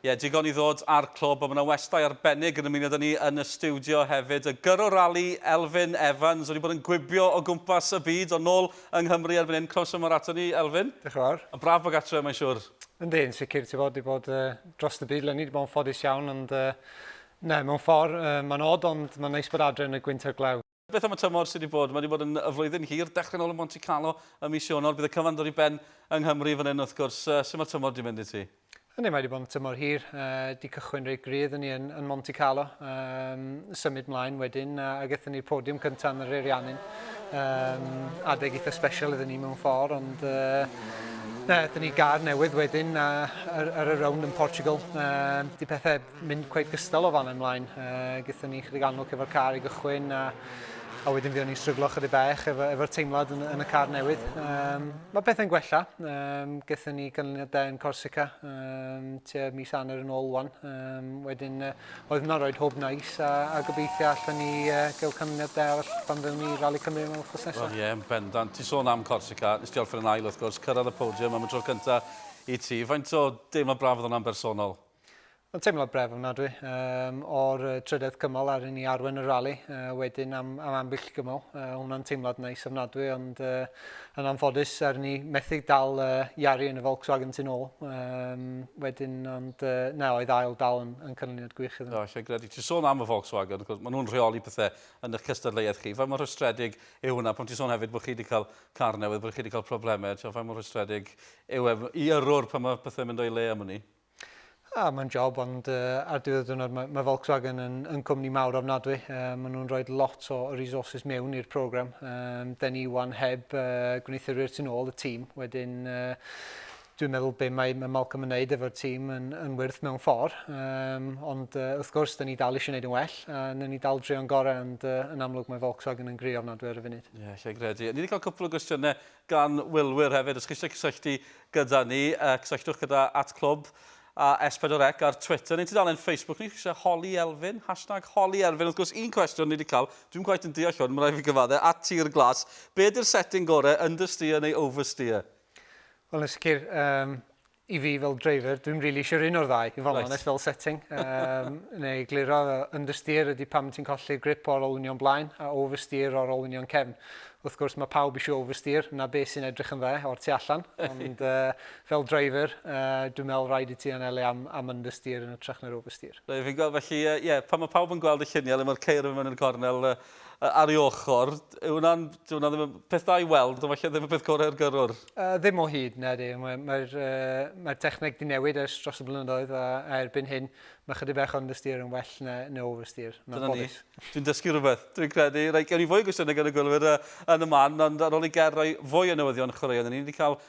Digon i ddod ar clwb, a mae yna westau arbennig yn ymuno ni yn y stiwdio hefyd. Y gyrro rali Elfyn Evans wedi bod yn gwibio o gwmpas y byd, o nôl yng Nghymru erbyn hyn. Croeso mor ato ni, Elfyn. Diolch yn fawr. A braf o gatre, mae'n siŵr. Ynddi, yn sicr, ti bod dros y byd lenni, wedi bod yn ffodus iawn, ond mewn ffordd, mae'n od, ond mae'n neis bod adre yn y gwynter glaw. Beth am y tymor sydd wedi bod? Mae wedi bod yn y flwyddyn hir, dechrau nôl yn Monte Carlo ym mis Ionawr. Bydd y cyfan dod i ben yng Nghymru fan hyn, wrth gwrs. Sut mae'r tymor wedi mynd i ti? Ynddi, mae wedi bod yn tymor hir. Di cychwyn reit gryf yn Monte Carlo. Symud mlaen wedyn, a gaethon ni'r podiwm cyntaf yn yr Eiriannin. Adeg eitha special iddyn ni mewn ffordd, ond gaethon ni gar newydd wedyn ar y rownd yn Portugal. Di pethau mynd cweith gystal o fan ymlaen. Gaethon ni chydig annog efo'r car i gychwyn, a wedyn fuon ni'n stryglo chydig bach efo'r teimlad yn y car newydd. Mae pethau'n gwella. Gaethon ni ganlyniadau yn Corsica, tua mis hanner yn ôl wan. Wedyn oedd hwnna'n rhoi hwb nais, a gobeithio allan ni gael canlyniadau arall pan fewn ni Rali Cymru mewn wrthnos nesaf. Ie, yn bendant. Ti sôn am Corsica, nes ti Elfyn yn ail wrth gwrs, cyrraedd y podiwm am y tro cyntaf i ti. Faint o deimlo braf oedd hwnna'n bersonol? Mae'n teimlo bref ofnadwy. O'r trydydd cymal ar ni arwen y rali, wedyn am ambyll gymal. Hwna'n teimlad neis ofnadwy, ond yn anffodus ar ni methu dal Iari yn y Volkswagen tu nôl. Wedyn, ond oedd ail dal yn canlyniad gwych iddyn. Lle gredu. Ti sôn am y Volkswagen, maen nhw'n rheoli pethau yn eich cystadleuaeth chi. Faint mor rwystredig yw hwnna? Pan ti sôn hefyd bod chi wedi cael car newydd, bod chi wedi cael problemau. Faint mor rwystredig yw i yrwr pan mae pethau mynd o'i le am hynny? Mae'n job, ond ar diwedd diwrnod mae Volkswagen yn cwmni mawr ofnadwy. Maen nhw'n rhoi lot o resources mewn i'r program. Den ni wan heb gwneuthurwyr tu nôl y tîm. Wedyn, dwi'n meddwl be mae Malcolm yn neud efo'r tîm yn wyrth mewn ffordd. Ond wrth gwrs, da ni dal eisiau gwneud yn well. Da ni dal drio'n gorau, ond yn amlwg mae Volkswagen yn gry ofnadwy ar y funud. Ie, lle gredu. Ni wedi cael cwpl o gwestiynau gan Wilwyr hefyd. Os chi eisiau cysylltu gyda ni, cysylltwch gyda @Clwb a S4C ar Twitter. Neu ti dal yn Facebook ni, chi eisiau holi Elfyn, #holi Elfyn. Wrth gwrs, un cwestiwn ni wedi cael, dwi'n gwaith yn deall hwn, mae'n rhaid fi gyfadde, @tir glas. Be ydy'r setting gorau, understeer neu oversteer? Wel, yn sicr, i fi fel driver, dwi'n rili eisiau un o'r ddau, i fod yn honest fel setting. Neu gliro, understeer ydy pam ti'n colli'r grip o'r olwynion blaen, a oversteer o'r olwynion cefn. Wrth gwrs, mae pawb eisiau oversteer, yna beth sy'n edrych yn dde o'r tu allan. Ond fel driver, dwi'n meddwl rhaid i ti anelu am understeer yn ytrach na'r oversteer. Fi'n gweld felly, pan mae pawb yn gweld y lluniau, le mae'r ceir yn mynd yn cornel ar ei ochr, yw hwnna'n ddim peth da i weld, ond falle ddim y peth gorau'r gyrrwr? Ddim o hyd, na di. Mae'r techneg di newid ers dros y blynyddoedd, a erbyn hyn, mae chydig bach understeer yn well na oversteer. Dyna ni. Dwi'n dysgu rhywbeth. Dwi'n credu. Gewn ni fwy o gwestiynau gan y gwylwyr yn y man, ond ar ôl i ger roi fwy o newyddion chwaraeon, ni wedi cael